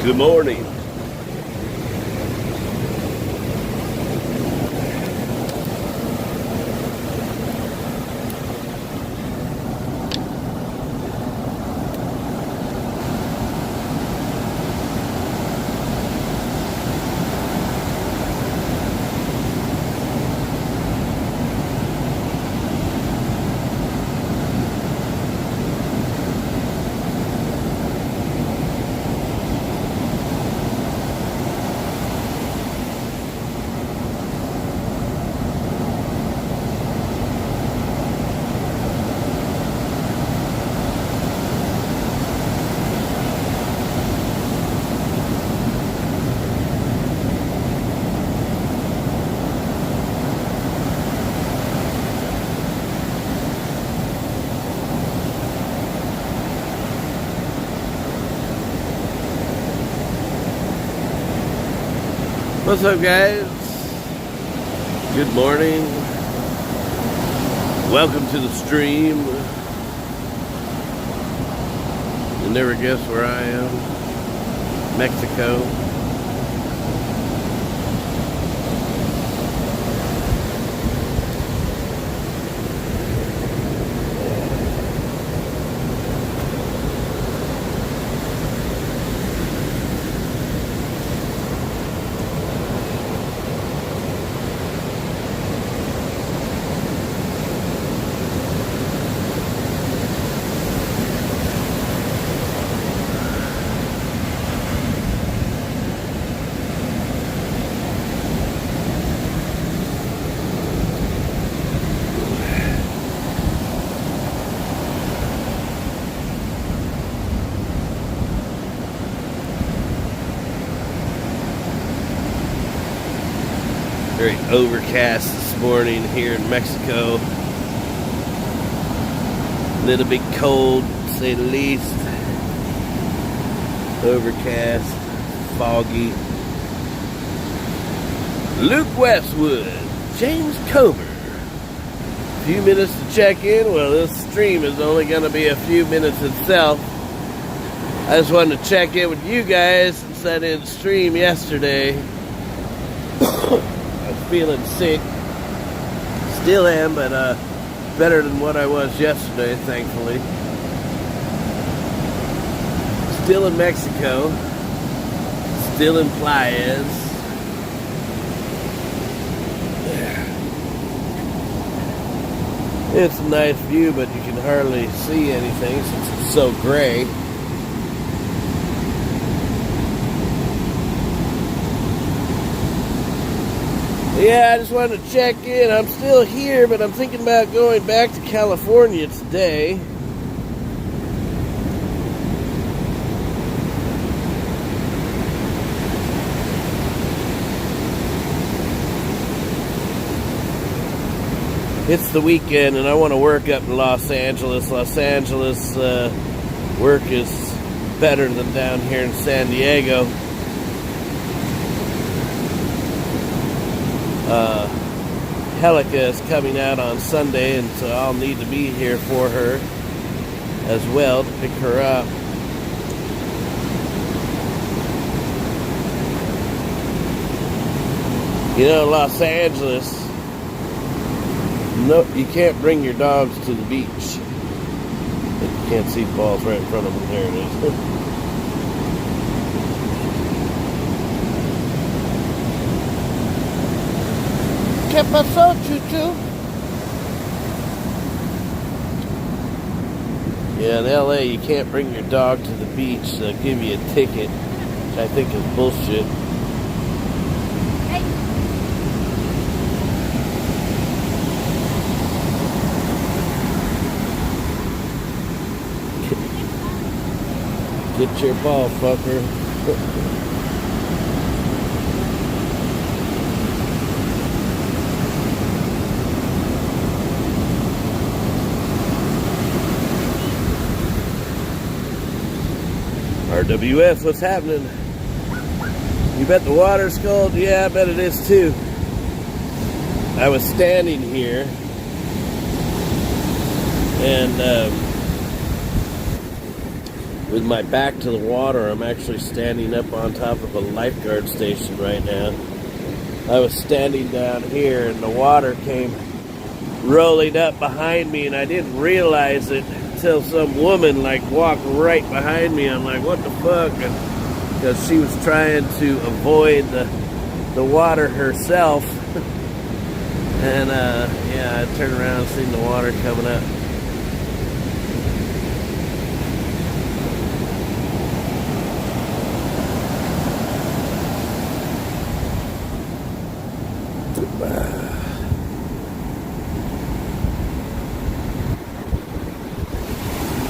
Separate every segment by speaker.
Speaker 1: Good morning. What's up, guys? Good morning. Welcome to the stream. You'll never guess where I am. Mexico. Very overcast this morning here in Mexico. A little bit cold, to say the least. Overcast, foggy. Luke Westwood, James Comer. A few minutes to check in. Well, this stream is only going to be a few minutes itself. I just wanted to check in with you guys since I didn't stream yesterday. Feeling sick, still am, but better than what I was yesterday, thankfully. Still in Mexico, still in Playas. It's a nice view, but you can hardly see anything since it's so gray. Yeah, I just wanted to check in. I'm still here, but I'm thinking about going back to California today. It's the weekend, and I want to work up in Los Angeles. Los Angeles work is better than down here in San Diego. Helica is coming out on Sunday, and so I'll need to be here for her as well to pick her up. You know, Los Angeles, no, you can't bring your dogs to the beach. You can't see the balls right in front of them. There it is. ¿Qué pasó, Chuchu? Yeah, in LA, you can't bring your dog to the beach. They'll give you a ticket, which I think is bullshit. Hey. Get your ball, fucker. RWS, what's happening? You bet the water's cold? Yeah, I bet it is too. I was standing here and with my back to the water. I'm actually standing up on top of a lifeguard station right now. I was standing down here and the water came rolling up behind me and I didn't realize it until some woman like walked right behind me. I'm like, what the fuck? Because she was trying to avoid the water herself. And yeah, I turned around and seen the water coming up.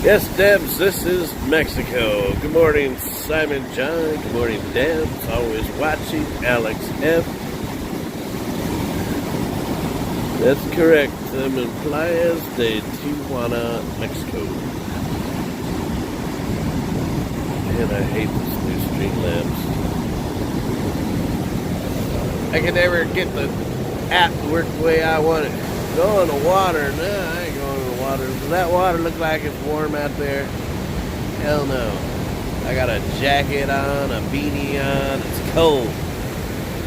Speaker 1: Yes, Debs, this is Mexico. Good morning, Simon John. Good morning, Debs. Always watching. Alex F. That's correct. I'm in Playas de Tijuana, Mexico. Man, I hate this new Streamlabs. I can never get the app to work the way I want it. Go in the water. No, I ain't going in the water. Does that water look like it's warm out there? Hell no. I got a jacket on, a beanie on. It's cold.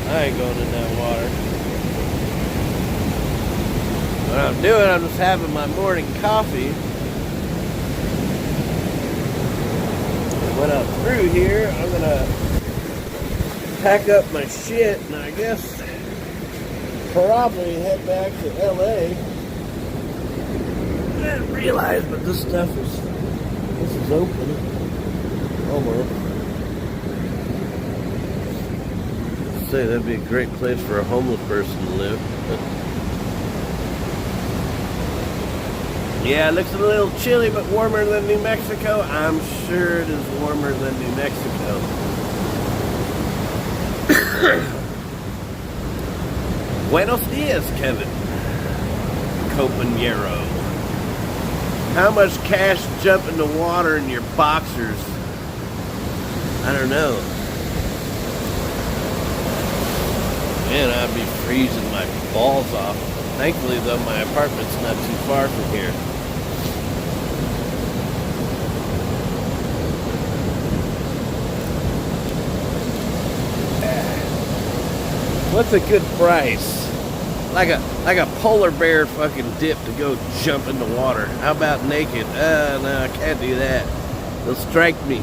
Speaker 1: I ain't going in that water. What I'm doing, I'm just having my morning coffee. And when I'm through here, I'm going to pack up my shit and I guess probably head back to LA. I didn't realize, but this is open. Almost. I'd say that'd be a great place for a homeless person to live. Yeah, it looks a little chilly, but warmer than New Mexico. I'm sure it is warmer than New Mexico. Buenos dias, Kevin. Compañero. How much cash jump in the water in your boxers? I don't know. Man, I'd be freezing my balls off. Thankfully, though, my apartment's not too far from here. What's a good price? Like a polar bear fucking dip to go jump in the water. How about naked? No, I can't do that. They'll strike me.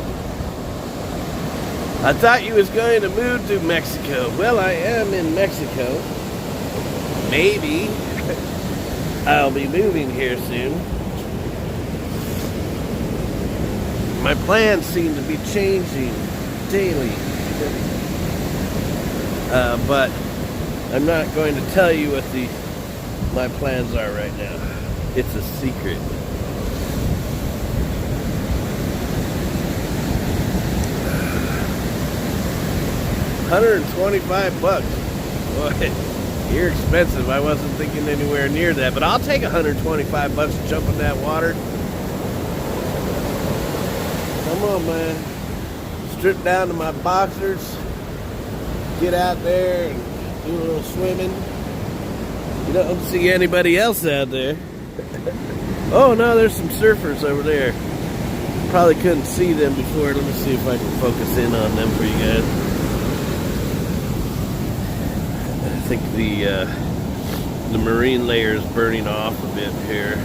Speaker 1: I thought you was going to move to Mexico. Well, I am in Mexico. Maybe. I'll be moving here soon. My plans seem to be changing daily. But I'm not going to tell you what my plans are right now. It's a secret. $125. Boy, you're expensive. I wasn't thinking anywhere near that, but I'll take $125 to jump in that water. Come on, man. Strip down to my boxers. Get out there and do a little swimming. You don't see anybody else out there. Oh no, there's some surfers over there. Probably couldn't see them before. Let me see if I can focus in on them for you guys. I think the marine layer is burning off a bit here.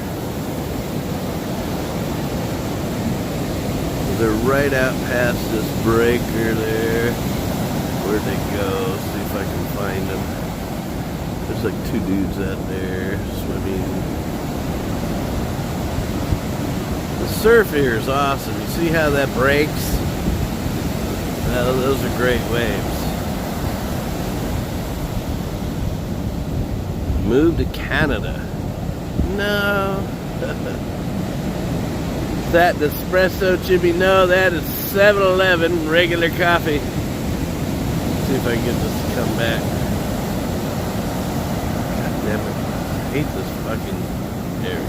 Speaker 1: They're right out past this breaker there. Where'd they go? See if I can find them. There's like two dudes out there swimming. The surf here is awesome. You see how that breaks? Those are great waves. Move to Canada. No. That espresso Jimi? No, that is 7-Eleven regular coffee. See if I can get this to come back. God damn it. I hate this fucking... There we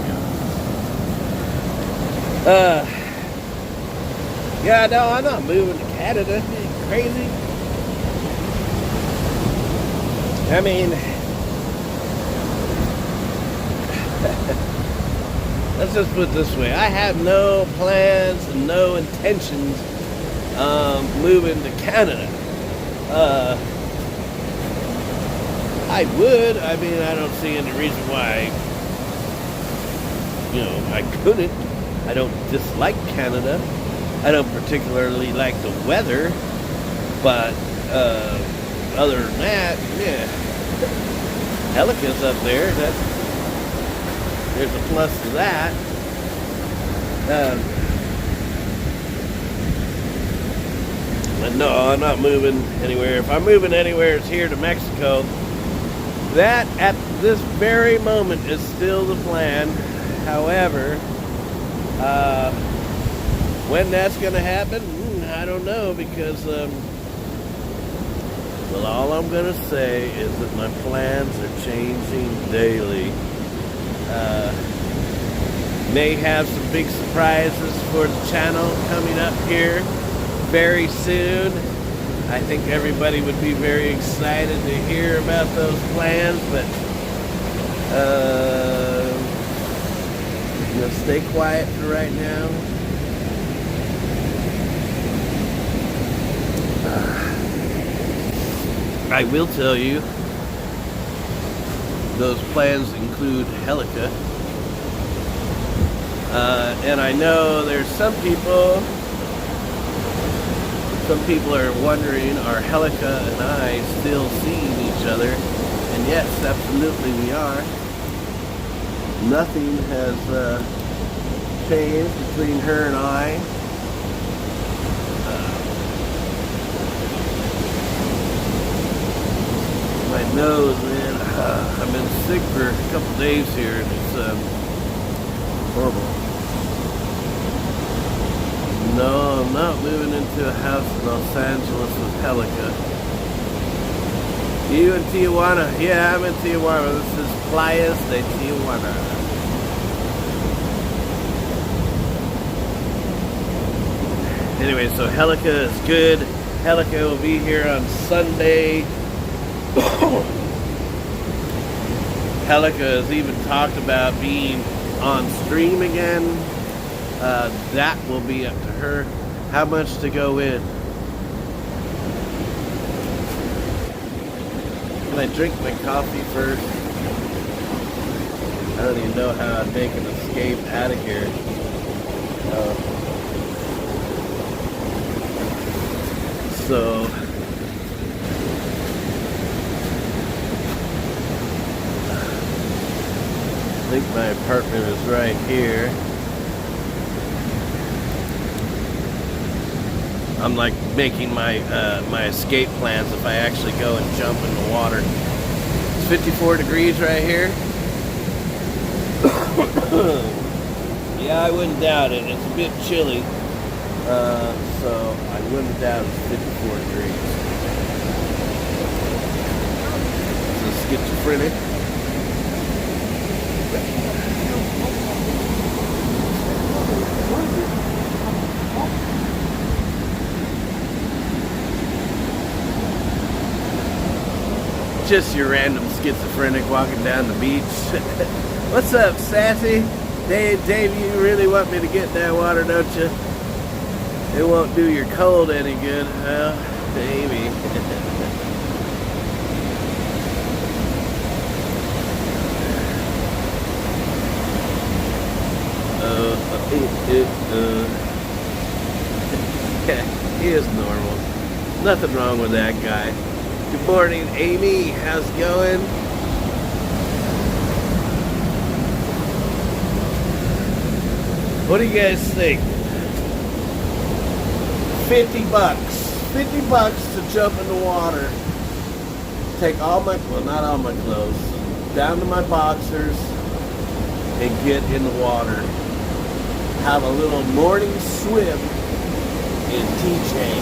Speaker 1: go. Yeah, no, I'm not moving to Canada. Are you crazy? I mean... Let's just put it this way. I have no plans and no no intentions moving to Canada. I would. I mean, I don't see any reason why, I couldn't. I don't dislike Canada. I don't particularly like the weather, but other than that, yeah, Helica's up there. There's a plus to that. But no, I'm not moving anywhere. If I'm moving anywhere, it's here to Mexico. That, at this very moment, is still the plan. However, when that's going to happen, I don't know, because, well, all I'm going to say is that my plans are changing daily. May have some big surprises for the channel coming up here very soon. I think everybody would be very excited to hear about those plans, but stay quiet for right now. I will tell you, those plans include Helica. And I know there's some people are wondering, are Helica and I still seeing each other? And yes, absolutely we are. Nothing has changed between her and I. My nose, man, I've been sick for a couple days here, and it's horrible. No, I'm not moving into a house in Los Angeles with Helica. You in Tijuana? Yeah, I'm in Tijuana. This is Playas de Tijuana. Anyway, so Helica is good. Helica will be here on Sunday. Helica has even talked about being on stream again. That will be up to her. How much to go in? Can I drink my coffee first? I don't even know how I'd make an escape out of here. So I think my apartment is right here. I'm like making my my escape plans if I actually go and jump in the water. It's 54 degrees right here. Yeah, I wouldn't doubt it. It's a bit chilly, so I wouldn't doubt it's 54 degrees. It's a schizophrenic. Just your random schizophrenic walking down the beach. What's up, Sassy? Dave, you really want me to get in that water, don't you? It won't do your cold any good. Well, maybe. He is normal. Nothing wrong with that guy. Good morning, Amy. How's it going? What do you guys think? 50 bucks. 50 bucks to jump in the water. Take all my, well, not all my clothes, down to my boxers and get in the water. Have a little morning swim in TJ.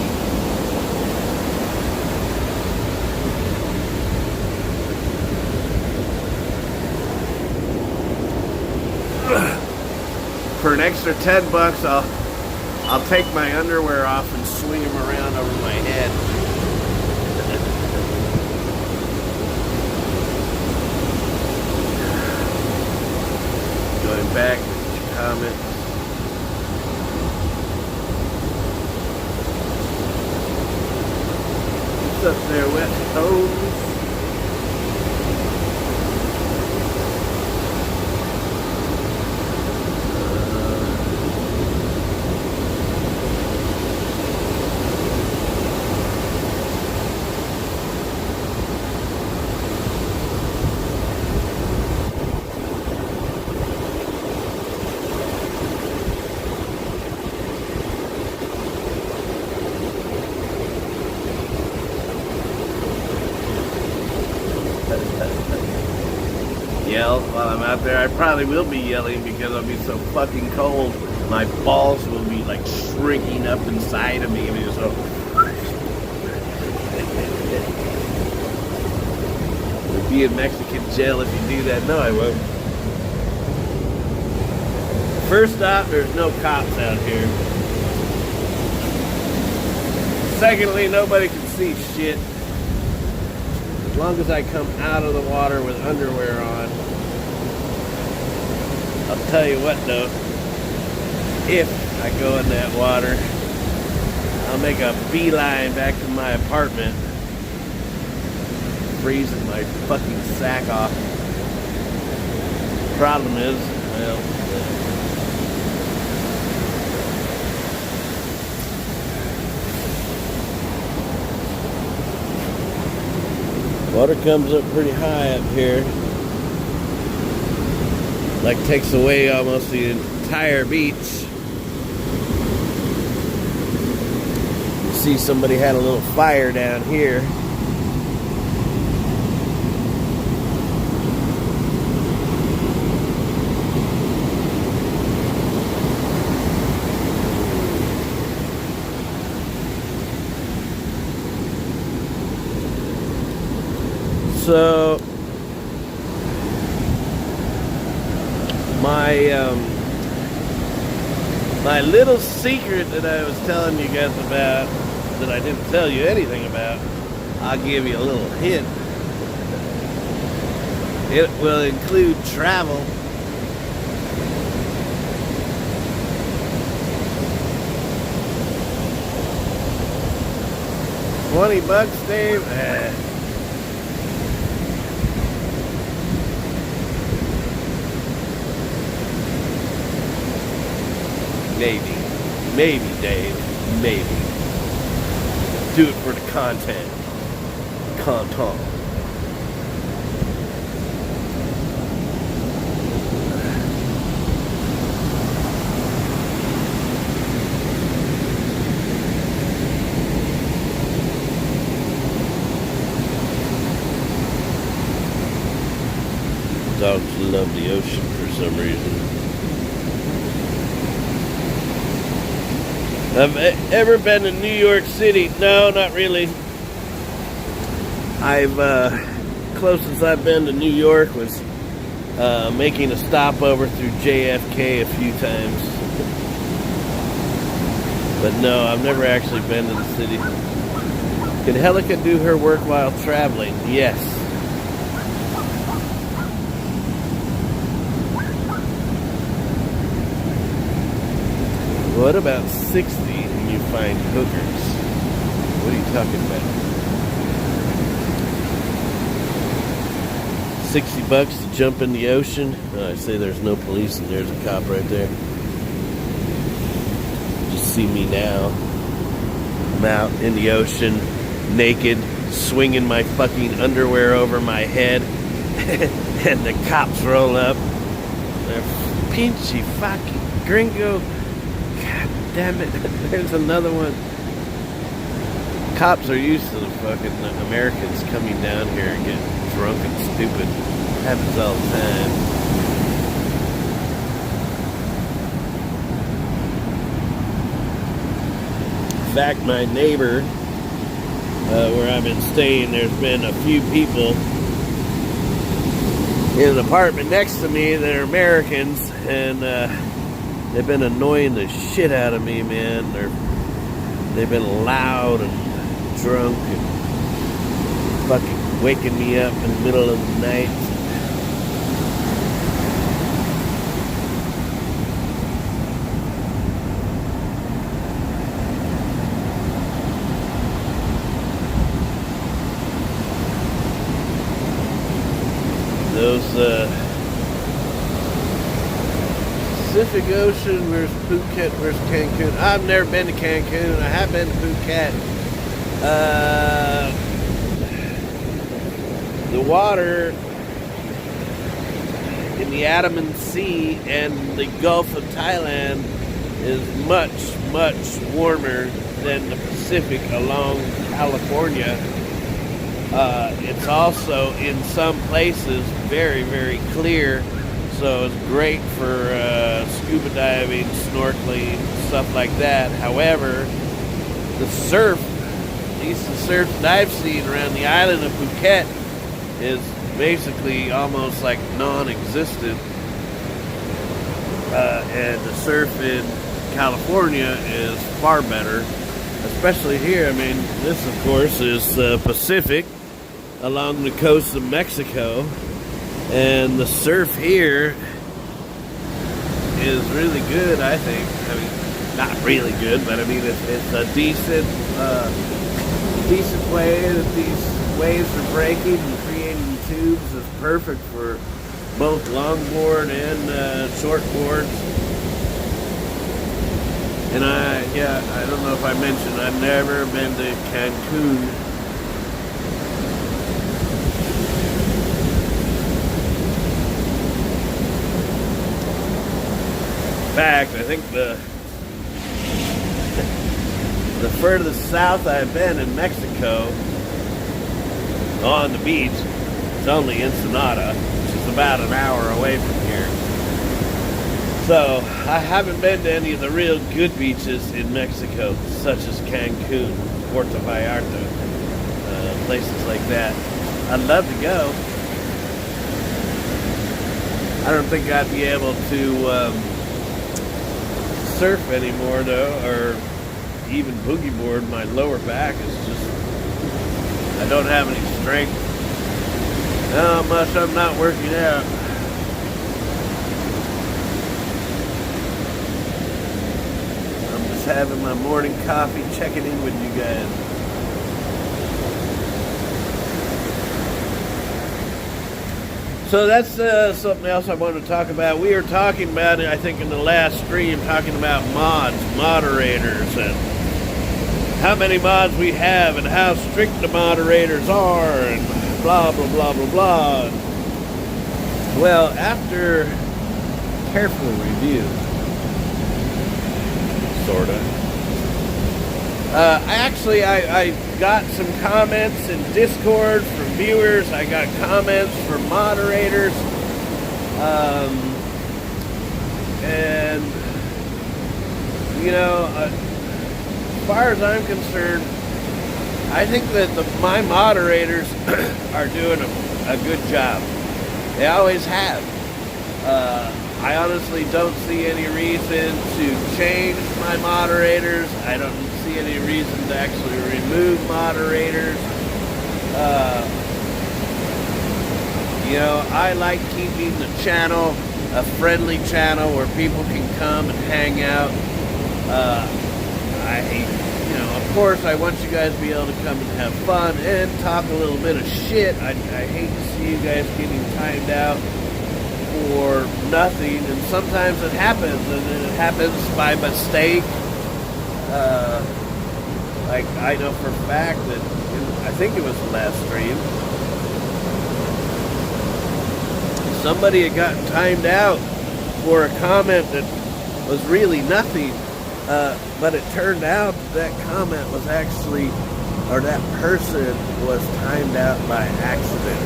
Speaker 1: For an extra 10 bucks, I'll take my underwear off and swing them around over my head. Going back to the comments. What's up there, West Coast? Yell while I'm out there. I probably will be yelling because I'll be so fucking cold. My balls will be like shrinking up inside of me. I mean, so you'll be in Mexican jail if you do that. No, I won't. First off, there's no cops out here. Secondly, nobody can see shit. As long as I come out of the water with underwear on. I'll tell you what though, if I go in that water, I'll make a beeline back to my apartment, freezing my fucking sack off. Problem is, well, water comes up pretty high up here. Like takes away almost the entire beach. You see somebody had a little fire down here. So my little secret that I was telling you guys about, that I didn't tell you anything about, I'll give you a little hint. It will include travel. $20, Dave? Maybe, Dave. Maybe. Do it for the content. Content. Dogs love the ocean for some reason. Have ever been to New York City? No, not really. Closest I've been to New York was making a stopover through JFK a few times. But no, I've never actually been to the city. Can Helica do her work while traveling? Yes. What about 60 and you find hookers? What are you talking about? $60 to jump in the ocean? Oh, I say there's no police and there's a cop right there. Just see me now. I'm out in the ocean, naked, swinging my fucking underwear over my head, and the cops roll up. They're pinchy fucking gringo. Damn it, there's another one. Cops are used to the fucking Americans coming down here and getting drunk and stupid. Happens all the time. In fact, my neighbor, where I've been staying, there's been a few people in an apartment next to me that are Americans, and they've been annoying the shit out of me, man. They've been loud and drunk and fucking waking me up in the middle of the night. those Pacific Ocean versus Phuket versus Cancun. I've never been to Cancun. I have been to Phuket. The water in the Andaman Sea and the Gulf of Thailand is much, much warmer than the Pacific along California. It's also in some places very, very clear, so it's great for scuba diving, snorkeling, stuff like that. However, the surf, at least the surf that I've seen around the island of Phuket, is basically almost like non-existent. And the surf in California is far better, especially here. I mean, this of course is Pacific along the coast of Mexico, and the surf here is really good, I think. I mean, not really good, but I mean it's a decent way that these waves are breaking and creating tubes is perfect for both longboard and shortboards. And I don't know if I mentioned, I've never been to Cancun. In fact, I think the furthest south I've been in Mexico on the beach is only Ensenada, which is about an hour away from here. So I haven't been to any of the real good beaches in Mexico, such as Cancun, Puerto Vallarta, places like that. I'd love to go. I don't think I'd be able to surf anymore though, or even boogie board. My lower back is just, I don't have any strength. How much I'm not working out. I'm just having my morning coffee, checking in with you guys. So that's something else I wanted to talk about. We were talking about it, I think, in the last stream, talking about mods, moderators, and how many mods we have, and how strict the moderators are, and blah, blah, blah, blah, blah. Well, after careful review, sort of, I got some comments in Discord from viewers. I got comments from moderators. And, you know, as far as I'm concerned, I think that my moderators are doing a good job. They always have. I honestly don't see any reason to change my moderators. I don't see any reason to actually remove moderators. You know, I like keeping the channel a friendly channel where people can come and hang out. You know, of course, I want you guys to be able to come and have fun and talk a little bit of shit. I hate to see you guys getting timed out for nothing, and sometimes it happens, and it happens by mistake. Like, I know for a fact that, I think it was the last stream, somebody had gotten timed out for a comment that was really nothing, but it turned out that comment was actually, or that person was timed out by accident.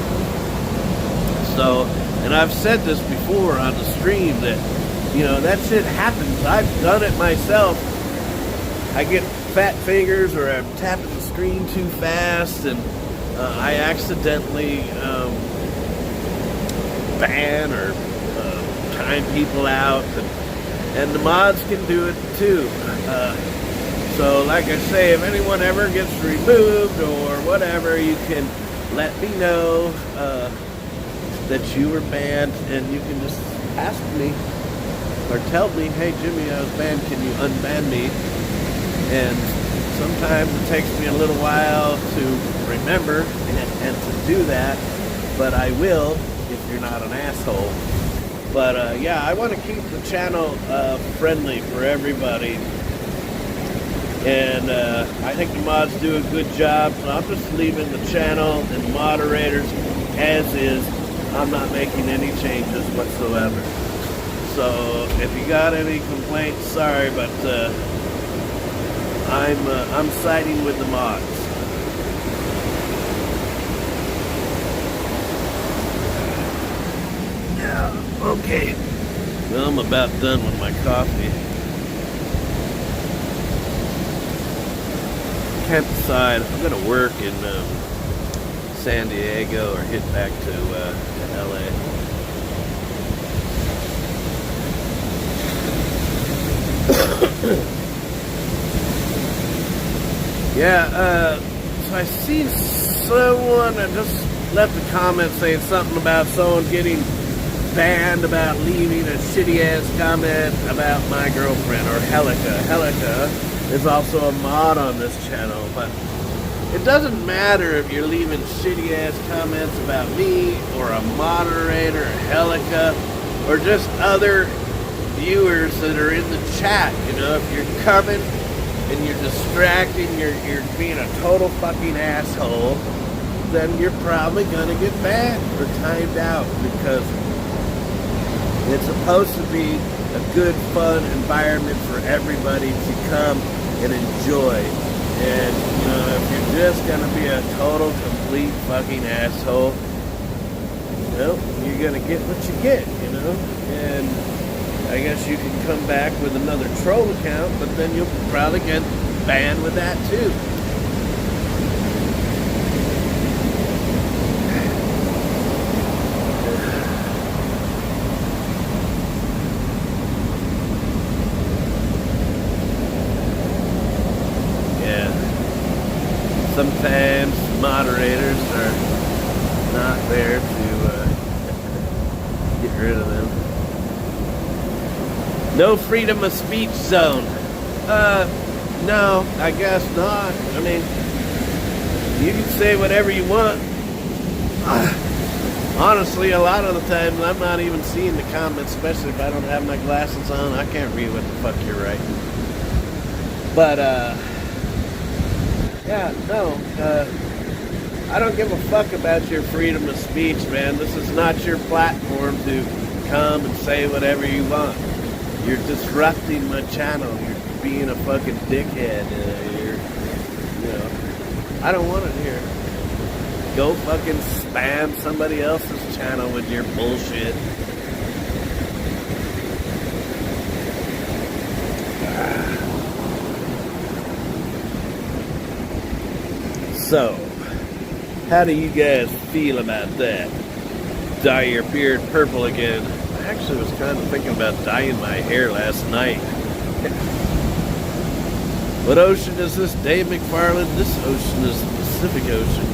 Speaker 1: So, and I've said this before on the stream that, you know, that shit happens. I've done it myself. I get fat fingers, or I'm tapping the screen too fast, and I accidentally ban or time people out, and the mods can do it too. So like I say, if anyone ever gets removed or whatever, you can let me know that you were banned, and you can just ask me or tell me, hey Jimmy, I was banned, can you unban me? And sometimes it takes me a little while to remember and to do that, but I will if you're not an asshole. But yeah, I want to keep the channel friendly for everybody. And I think the mods do a good job. So I'm just leaving the channel and moderators as is. I'm not making any changes whatsoever. So if you got any complaints, sorry, but I'm siding with the mods. Yeah, okay. Well, I'm about done with my coffee. Can't decide. I'm gonna work in San Diego or hit back to LA. Yeah, so I seen someone that just left a comment saying something about someone getting banned about leaving a shitty ass comment about my girlfriend or Helica. Helica is also a mod on this channel, but it doesn't matter if you're leaving shitty ass comments about me or a moderator or Helica or just other viewers that are in the chat. You know, if you're coming and you're distracting, you're being a total fucking asshole, then you're probably gonna get banned or timed out, because it's supposed to be a good, fun environment for everybody to come and enjoy. And, you know, if you're just gonna be a total, complete fucking asshole, you know, you're gonna get what you get, you know? And I guess you can come back with another troll account, but then you'll probably get banned with that too. Yeah. Sometimes moderators are not there to get rid of them. No freedom of speech zone. No, I guess not. I mean, you can say whatever you want. Honestly, a lot of the times I'm not even seeing the comments, especially if I don't have my glasses on. I can't read what the fuck you're writing. But, yeah, no. I don't give a fuck about your freedom of speech, man. This is not your platform to come and say whatever you want. You're disrupting my channel. You're being a fucking dickhead. You know, I don't want it here. Go fucking spam somebody else's channel with your bullshit. So, how do you guys feel about that? Dye your beard purple again. I actually was kind of thinking about dyeing my hair last night. What ocean is this, Dave McFarland? This ocean is the Pacific Ocean.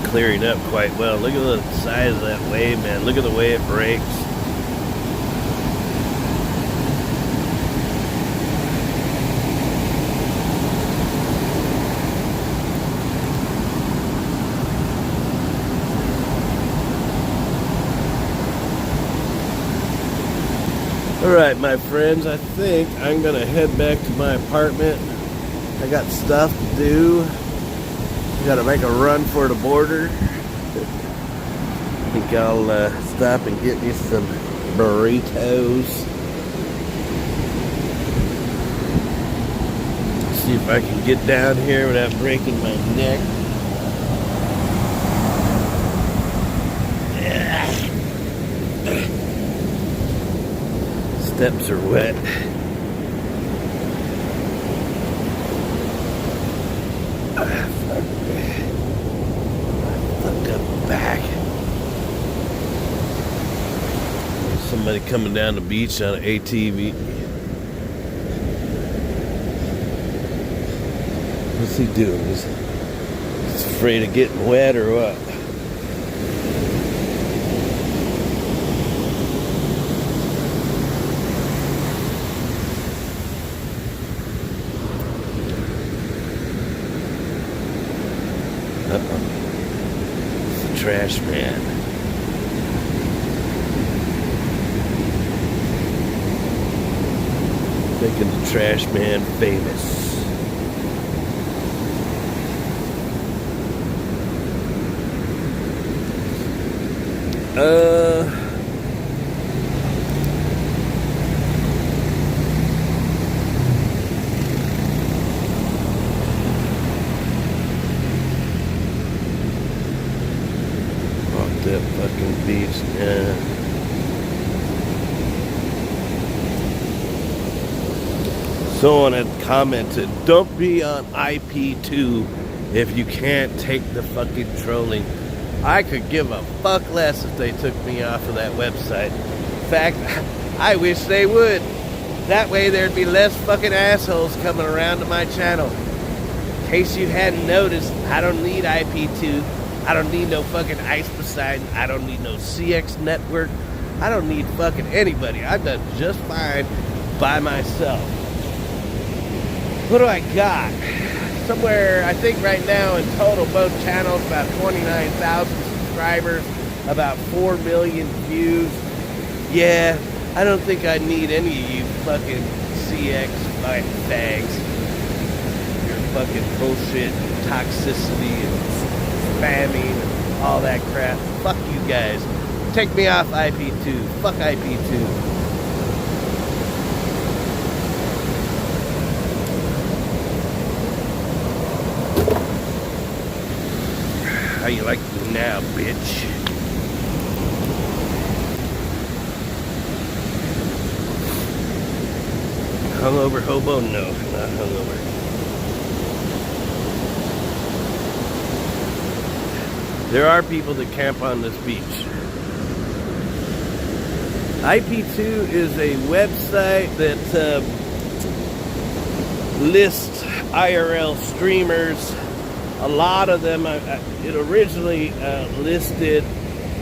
Speaker 1: Clearing up quite well. Look at the size of that wave, man. Look at the way it breaks. Alright, my friends, I think I'm gonna head back to my apartment. I got stuff to do. Gotta make a run for the border. I think I'll stop and get me some burritos. See if I can get down here without breaking my neck. Steps are wet. Somebody coming down the beach on an ATV. What's he doing? He's afraid of getting wet or what? Uh-oh. It's the trash man. Making the trash man famous. Off that fucking beach, yeah. Someone had commented, don't be on IP2 if you can't take the fucking trolling. I could give a fuck less if they took me off of that website. In fact, I wish they would. That way there'd be less fucking assholes coming around to my channel. In case you hadn't noticed, I don't need IP2. I don't need no fucking Ice Poseidon. I don't need no CX network. I don't need fucking anybody. I've done just fine by myself. What do I got? Somewhere, I think right now in total, both channels, about 29,000 subscribers, about 4 million views. Yeah, I don't think I need any of you fucking CX fags. Your fucking bullshit, toxicity, and spamming, and all that crap. Fuck you guys. Take me off IP2. Fuck IP2. How you like me now, bitch? Hungover hobo? No, not hungover. There are people that camp on this beach. IP2 is a website that lists IRL streamers. A lot of them, it originally listed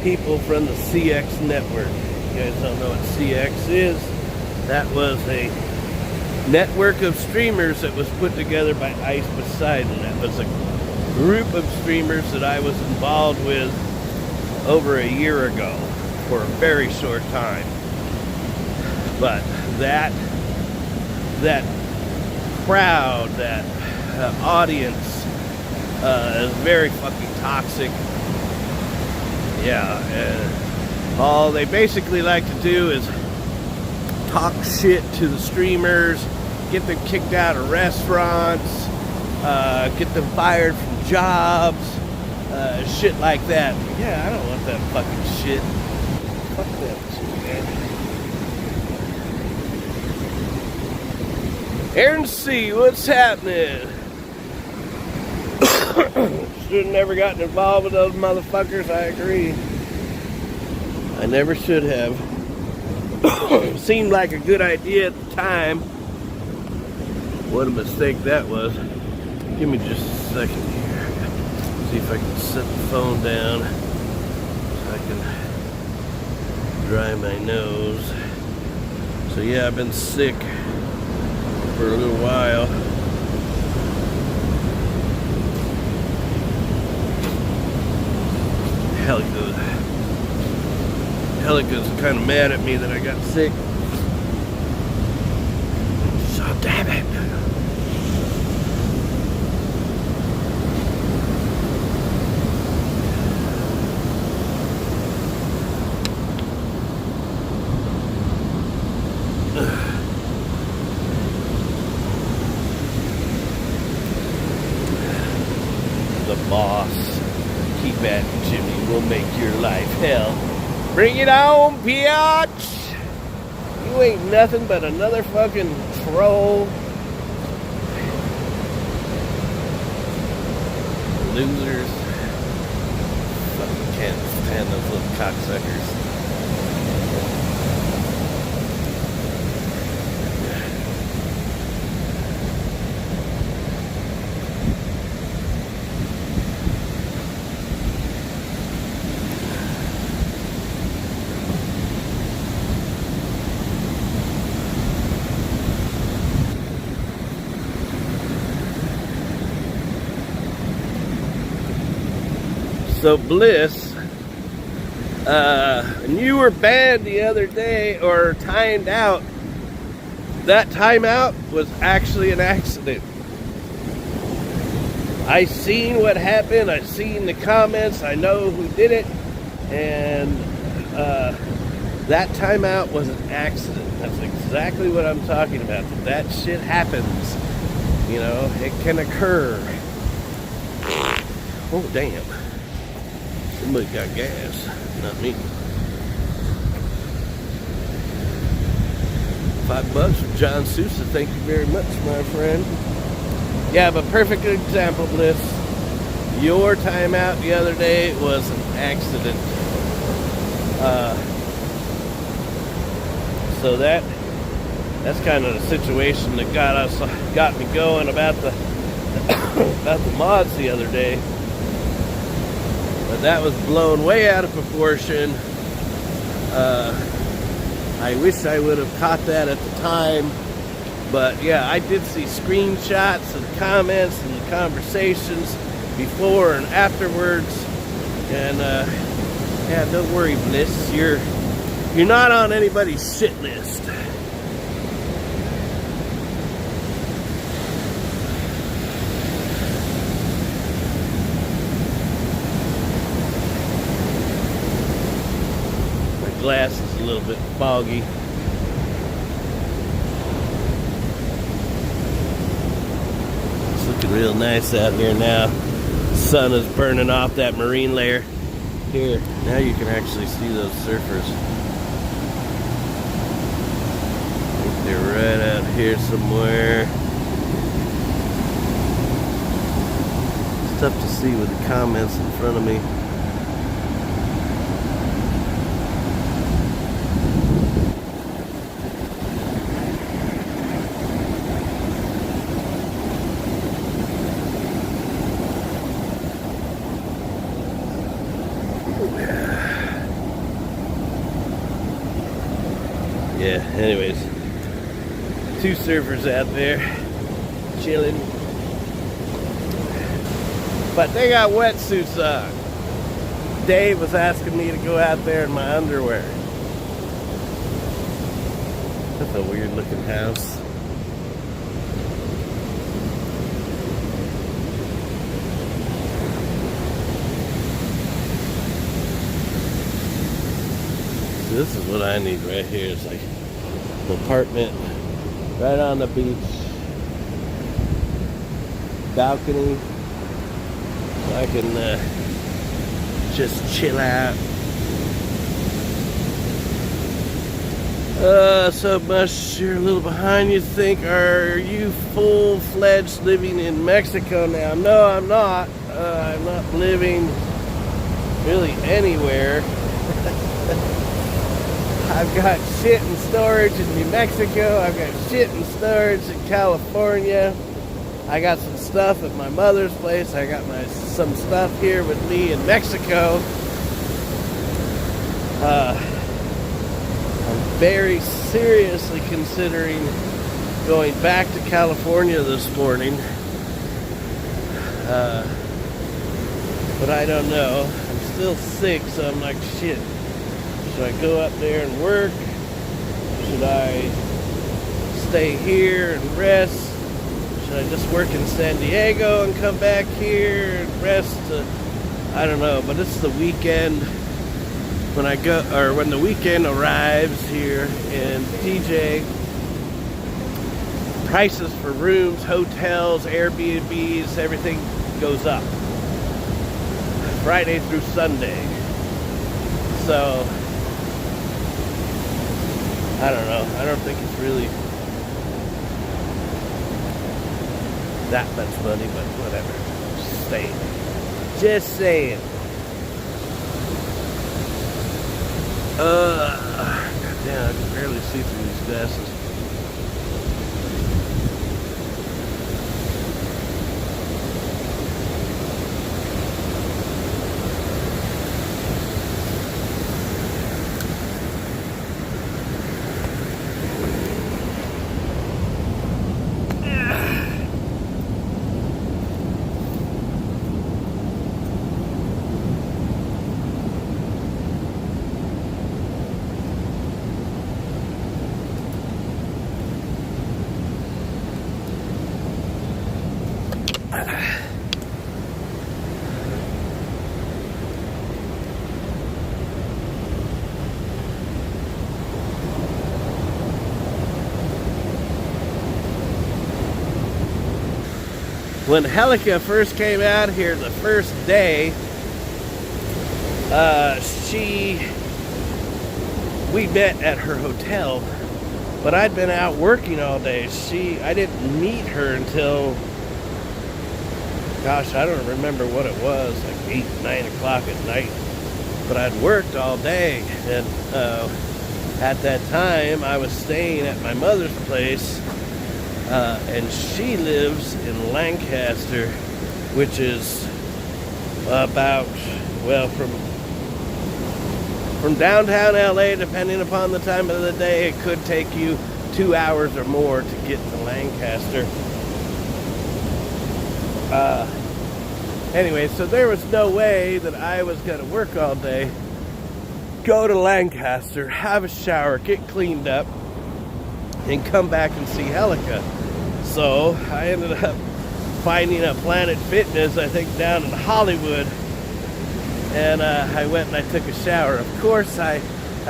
Speaker 1: people from the CX network. You guys don't know what CX is? That was a network of streamers that was put together by Ice Poseidon. That was a group of streamers that I was involved with over a year ago for a very short time. But that crowd, that audience, is very fucking toxic. Yeah, all they basically like to do is talk shit to the streamers, get them kicked out of restaurants, get them fired from jobs, shit like that. Yeah, I don't want that fucking shit. Fuck that shit, man. Aaron C, what's happening? Should have never gotten involved with those motherfuckers, I agree. I never should have. Seemed like a good idea at the time. What a mistake that was. Give me just a second here. See if I can set the phone down so I can dry my nose. So yeah, I've been sick for a little while. Helica's kind of mad at me that I got sick. So damn it. The boss. Keep at it, Jimmy. We'll make your life hell. Bring it on, biatch! You ain't nothing but another fucking troll. Losers. Fucking can't stand those little cocksuckers. So Bliss, and you were banned the other day or timed out. That timeout was actually an accident. I seen what happened. I seen the comments. I know who did it, and that timeout was an accident. That's exactly what I'm talking about. That shit happens. You know, it can occur. Oh damn! Somebody got gas. Not me. $5 from John Sousa. Thank you very much, my friend. Yeah, but perfect example, Bliss. Your timeout the other day was an accident. So that's kind of the situation that got me going about the about the mods the other day. But that was blown way out of proportion. I wish I would have caught that at the time. But yeah, I did see screenshots and comments and the conversations before and afterwards. And yeah, don't worry, Bliss. You're not on anybody's shit list. My glass is a little bit foggy. Looking real nice out here now. The sun is burning off that marine layer. Here, now you can actually see those surfers. I think they're right out here somewhere. It's tough to see with the comments in front of me. Yeah, anyways, two surfers out there chilling, but they got wetsuits on. Dave was asking me to go out there in my underwear. That's a weird looking house. This is what I need right here. It's like an apartment right on the beach, balcony, so I can just chill out. So much you're a little behind. You think, are you full-fledged living in Mexico now? No, I'm not. I'm not living really anywhere. I've got shit in storage in New Mexico. I've got shit in storage in California. I got some stuff at my mother's place. I got some stuff here with me in Mexico. I'm very seriously considering going back to California this morning. But I don't know. I'm still sick, so I'm like, shit. Should I go up there and work? Should I stay here and rest? Should I just work in San Diego and come back here and rest? I don't know, but it's the weekend when I go, or when the weekend arrives here in TJ. Prices for rooms, hotels, Airbnbs, everything goes up. Friday through Sunday. So I don't know. I don't think it's really that much money, but whatever. Just saying. Just saying. Goddamn, I can barely see through these glasses. When Helica first came out here the first day, we met at her hotel, but I'd been out working all day. I didn't meet her until, gosh, I don't remember what it was, like 8, 9 o'clock at night. But I'd worked all day, and at that time I was staying at my mother's place. And she lives in Lancaster, which is about, well, from downtown LA, depending upon the time of the day, it could take you 2 hours or more to get to Lancaster. Anyway, so there was no way that I was going to work all day, go to Lancaster, have a shower, get cleaned up, and come back and see Helica. So I ended up finding a Planet Fitness, I think down in Hollywood, and I went and I took a shower. Of course I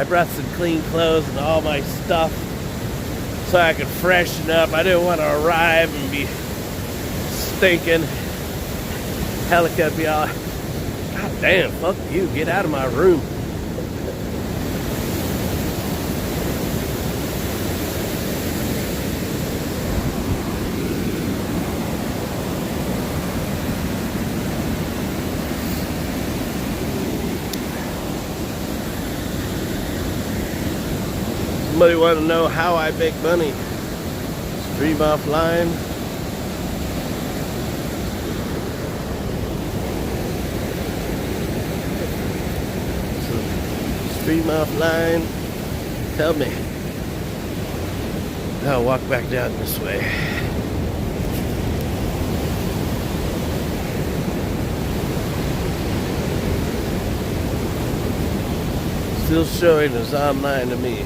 Speaker 1: brought some clean clothes and all my stuff so I could freshen up. I didn't want to arrive and be stinking. Helica would be all, God damn, fuck you, get out of my room. Somebody want to know how I make money? Stream offline. So, stream offline. Tell me. I'll walk back down this way. Still showing as online to me.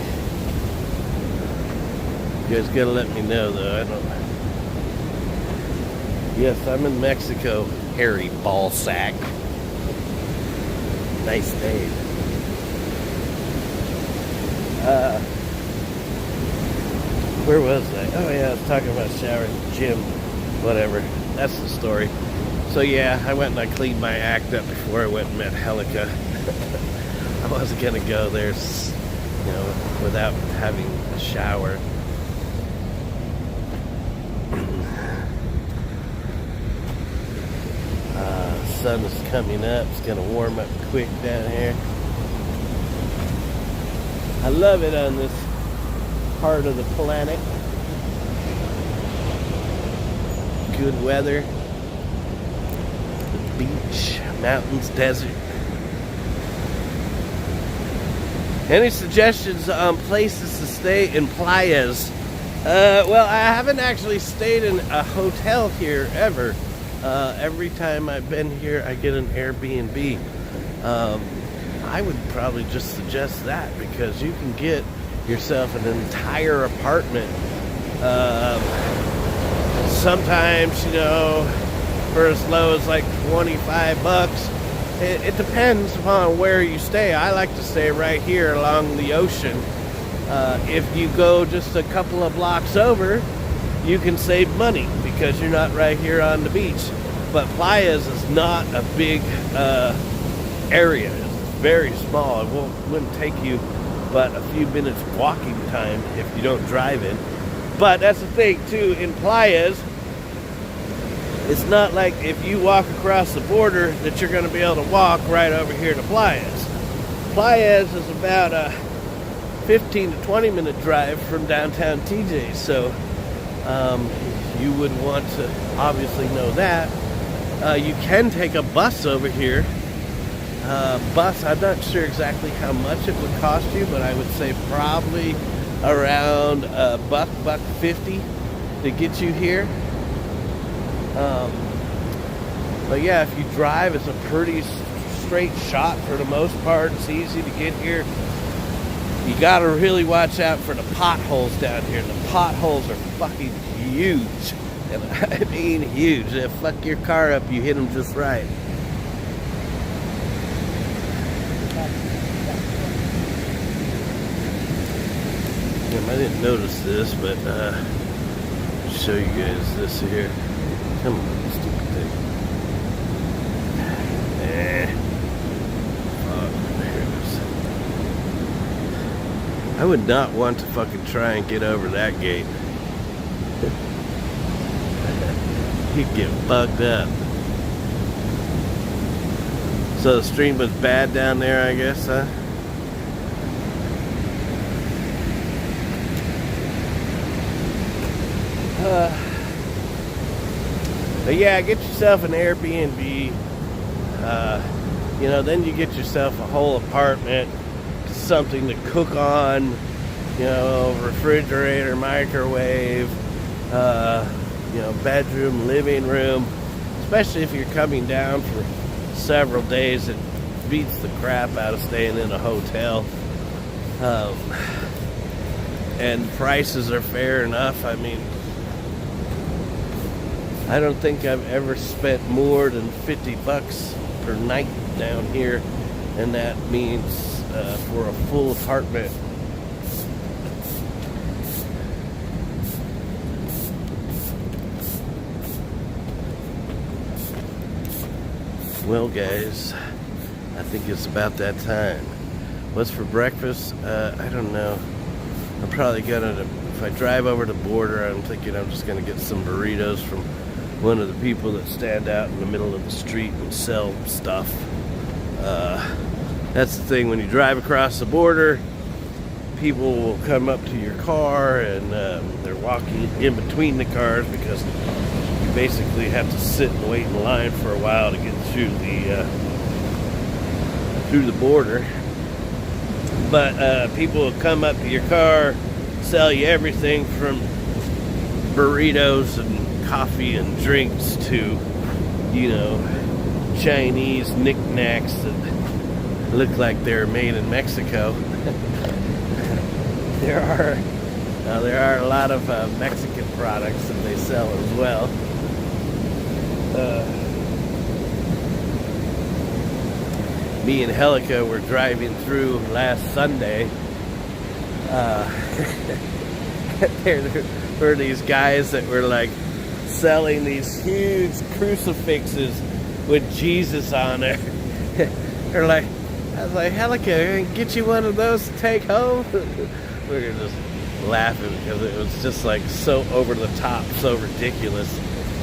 Speaker 1: You guys gotta let me know though. I don't. Yes, I'm in Mexico. Hairy ball sack. Nice name. Where was I? Oh yeah, I was talking about showering, gym, whatever. That's the story. So yeah, I went and I cleaned my act up before I went and met Helica. I wasn't gonna go there, without having a shower. Sun is coming up. It's gonna warm up quick down here. I love it on this part of the planet. Good weather. The beach, mountains, desert. Any suggestions on places to stay in Playas? Well, I haven't actually stayed in a hotel here ever. Every time I've been here, I get an Airbnb. I would probably just suggest that because you can get yourself an entire apartment. Sometimes, for as low as like $25. It depends upon where you stay. I like to stay right here along the ocean. If you go just a couple of blocks over, you can save money because you're not right here on the beach. But Playas is not a big area. It's very small. It wouldn't take you but a few minutes walking time if you don't drive it. But that's the thing too, in Playas, it's not like if you walk across the border that you're going to be able to walk right over here to Playas. Playas is about a 15 to 20 minute drive from downtown TJ, so you would want to obviously know that. You can take a bus over here. Bus, I'm not sure exactly how much it would cost you, but I would say probably around $1.50 to get you here. But yeah, if you drive, it's a pretty straight shot for the most part. It's easy to get here. You gotta really watch out for the potholes down here. The potholes are fucking huge. And I mean huge. If fuck your car up, you hit them just right. I didn't notice this, but I'll show you guys this here. Come on, stupid thing. Oh, there it is. I would not want to fucking try and get over that gate. You'd get fucked up. So the stream was bad down there, I guess, huh? But yeah, get yourself an Airbnb. You know, then you get yourself a whole apartment, something to cook on. You know, refrigerator, microwave. You know, bedroom, living room. Especially if you're coming down for several days, it beats the crap out of staying in a hotel. And prices are fair enough. I mean, I don't think I've ever spent more than $50 per night down here, and that means for a full apartment. Well, guys, I think it's about that time. What's for breakfast? I don't know. I'm probably gonna, if I drive over the border, I'm thinking I'm just gonna get some burritos from one of the people that stand out in the middle of the street and sell stuff. That's the thing, when you drive across the border, people will come up to your car and they're walking in between the cars because you basically have to sit and wait in line for a while to get through the border. But people will come up to your car, sell you everything from burritos and coffee and drinks to, you know, Chinese knickknacks that look like they're made in Mexico. There are a lot of Mexican products that they sell as well. Me and Helica were driving through last Sunday. There were these guys that were like selling these huge crucifixes with Jesus on it. They're like, I was like, Helica, I can get you one of those to take home. We were just laughing because it was just like so over the top, so ridiculous.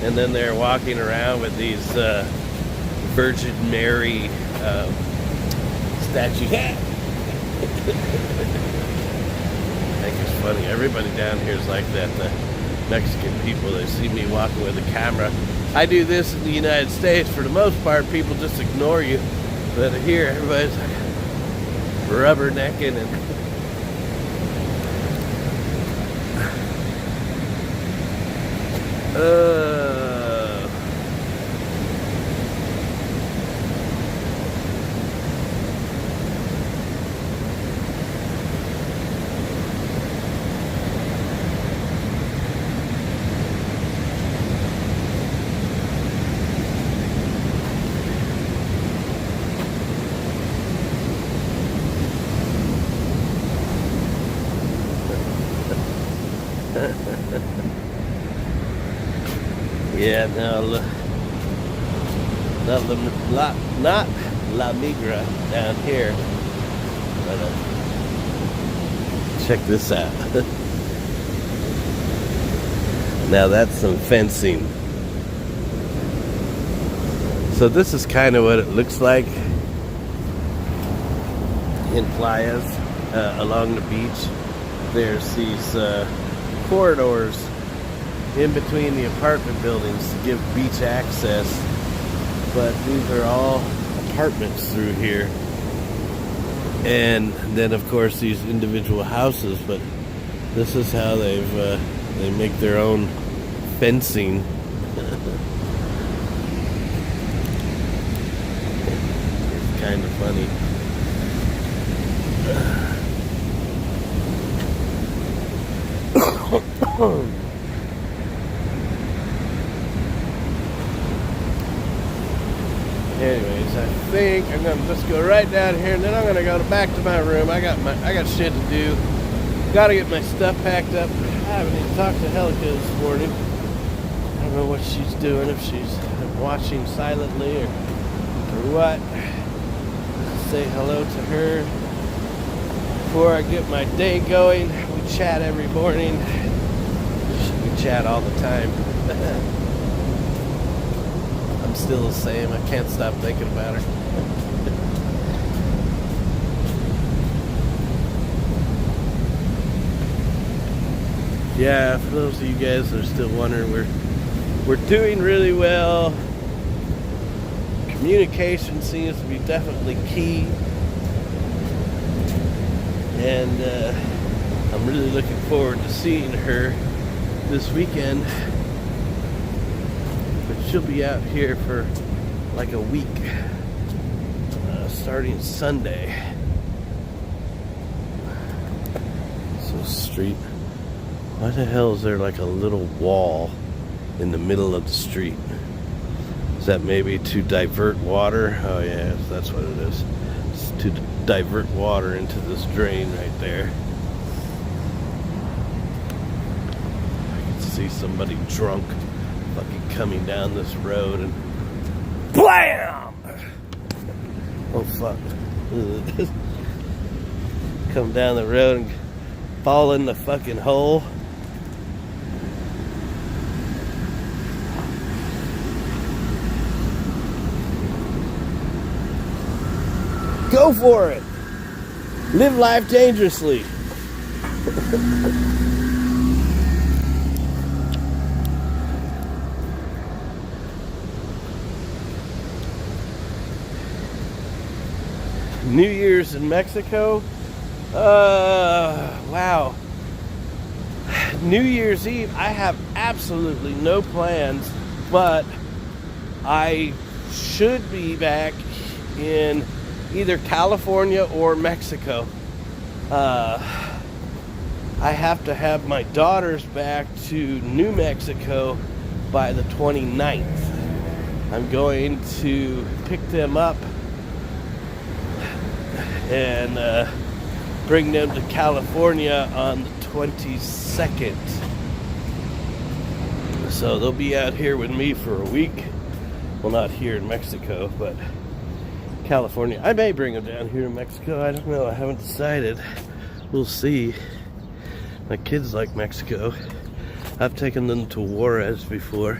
Speaker 1: And then they're walking around with these Virgin Mary statue. I think it's funny. Everybody down here is like that. The Mexican people, they see me walking with a camera. I do this in the United States. For the most part, people just ignore you. But here, everybody's like rubbernecking and yeah, no, not La Migra down here, but check this out. Now that's some fencing. So this is kind of what it looks like in Playas along the beach. There's these corridors in between the apartment buildings to give beach access, but these are all apartments through here, and then of course these individual houses. But this is how they make their own fencing. It's kind of funny. Anyways, I think I'm gonna just go right down here, and then I'm gonna go back to my room. I got shit to do. Gotta get my stuff packed up. I haven't even talked to Helica this morning. I don't know what she's doing, if she's watching silently or what. Say hello to her before I get my day going. We chat every morning. We chat all the time. I'm still the same. I can't stop thinking about her. Yeah, for those of you guys that are still wondering, we're doing really well. Communication seems to be definitely key, and I'm really looking forward to seeing her this weekend. But she'll be out here for like a week, starting Sunday. So street. Why the hell is there like a little wall in the middle of the street? Is that maybe to divert water? Oh yeah, that's what it is. It's to divert water into this drain right there. I can see somebody drunk fucking coming down this road and BLAM! Oh fuck. Come down the road and fall in the fucking hole. Go for it. Live life dangerously. New Year's in Mexico. Wow. New Year's Eve, I have absolutely no plans, but I should be back in either California or Mexico. I have to have my daughters back to New Mexico by the 29th. I'm going to pick them up and bring them to California on the 22nd. So they'll be out here with me for a week. Well, not here in Mexico, but California. I may bring them down here in Mexico. I don't know. I haven't decided. We'll see. My kids like Mexico. I've taken them to Juarez before.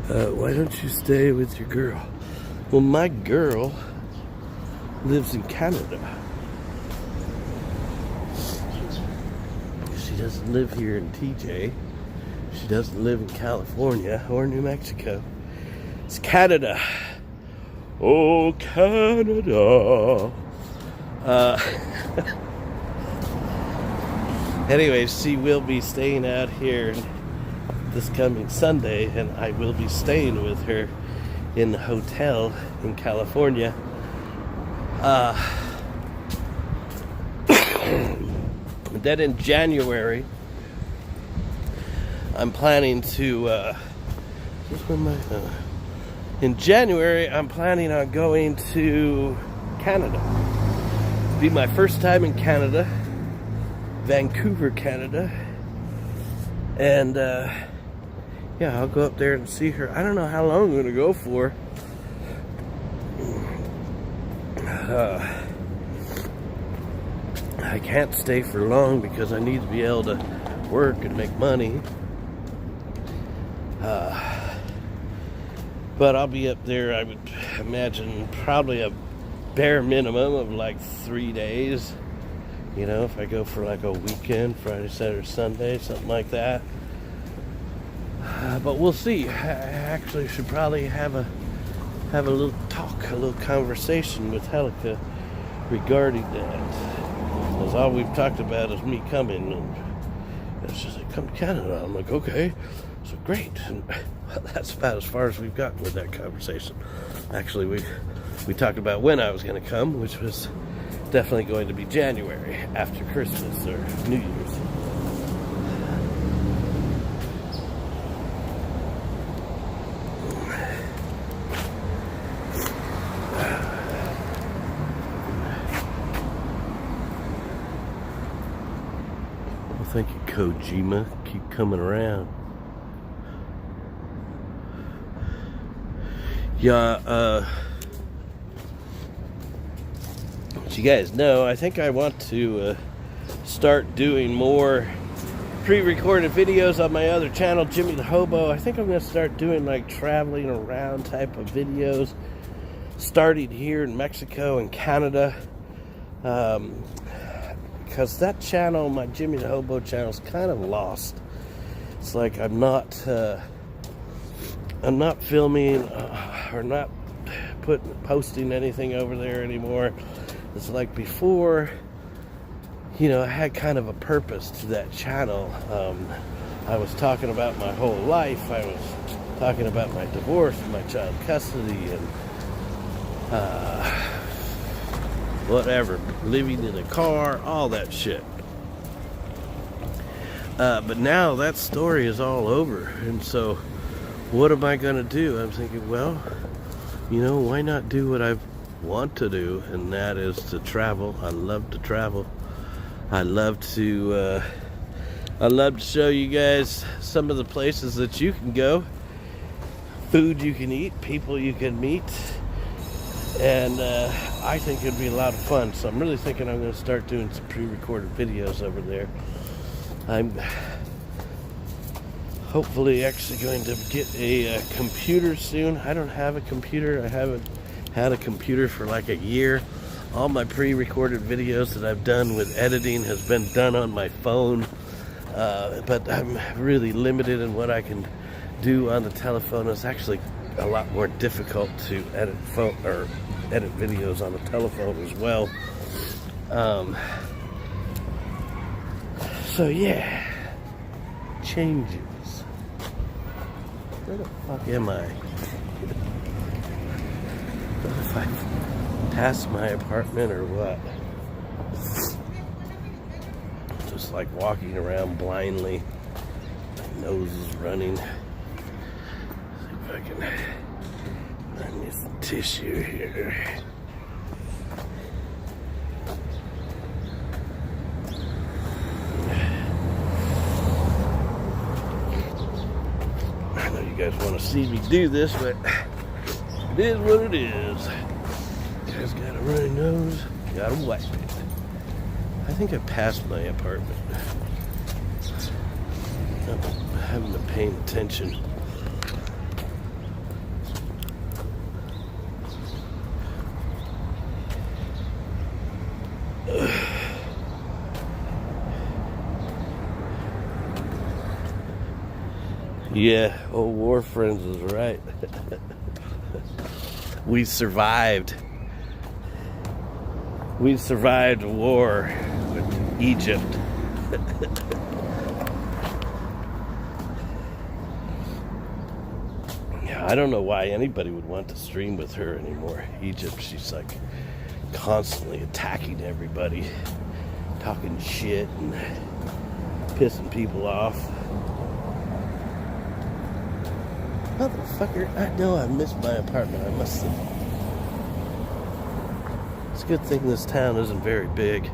Speaker 1: Why don't you stay with your girl? Well, my girl lives in Canada. She doesn't live here in TJ. She doesn't live in California or New Mexico. It's Canada. Oh, Canada. Anyways, she will be staying out here this coming Sunday, and I will be staying with her in the hotel in California. Then in January, I'm planning to in January I'm planning on going to Canada. It'll be my first time in Canada, Vancouver, Canada, and yeah, I'll go up there and see her. I don't know how long I'm going to go for. I can't stay for long because I need to be able to work and make money. But I'll be up there, I would imagine, probably a bare minimum of like 3 days. You know, if I go for like a weekend, Friday, Saturday, Sunday, something like that. But we'll see. I actually should probably have a little talk, a little conversation with Helica regarding that. Because all we've talked about is me coming, and it's just like, come to Canada. I'm like, okay, so great. And that's about as far as we've gotten with that conversation. Actually, we talked about when I was going to come, which was definitely going to be January after Christmas or New Year's. Well, thank you, Kojima. Keep coming around. Yeah, as you guys know, I think I want to start doing more pre-recorded videos on my other channel, Jimi the Hobo. I think I'm going to start doing like traveling around type of videos, starting here in Mexico and Canada. Because that channel, my Jimi the Hobo channel, is kind of lost. It's like I'm not filming or not posting anything over there anymore. It's like before, you know, I had kind of a purpose to that channel. I was talking about my whole life. I was talking about my divorce, my child custody, and whatever, living in a car, all that shit. But now that story is all over, and so what am I gonna do? I'm thinking, well, you know, why not do what I want to do, and that is to travel. I love to travel. I love to show you guys some of the places that you can go, food you can eat, people you can meet, and I think it'd be a lot of fun. So I'm really thinking I'm going to start doing some pre-recorded videos over there. I'm hopefully actually going to get a computer soon. I don't have a computer. I haven't had a computer for like a year. All my pre-recorded videos that I've done with editing has been done on my phone, but I'm really limited in what I can do on the telephone. It's actually a lot more difficult to edit videos on the telephone as well. So yeah, changes. Where the fuck am I? If I pass my apartment or what? Just like walking around blindly. My nose is running. See if I can find me some tissue here. I know you guys want to see me do this, but it is what it is. You guys got a runny nose, gotta wipe it. I think I passed my apartment. I haven't been paying attention. Yeah, old war friends was right. We survived. We survived a war with Egypt. Yeah, I don't know why anybody would want to stream with her anymore. Egypt, she's like constantly attacking everybody, talking shit and pissing people off. Motherfucker, I know I missed my apartment. I must have. It's a good thing this town isn't very big.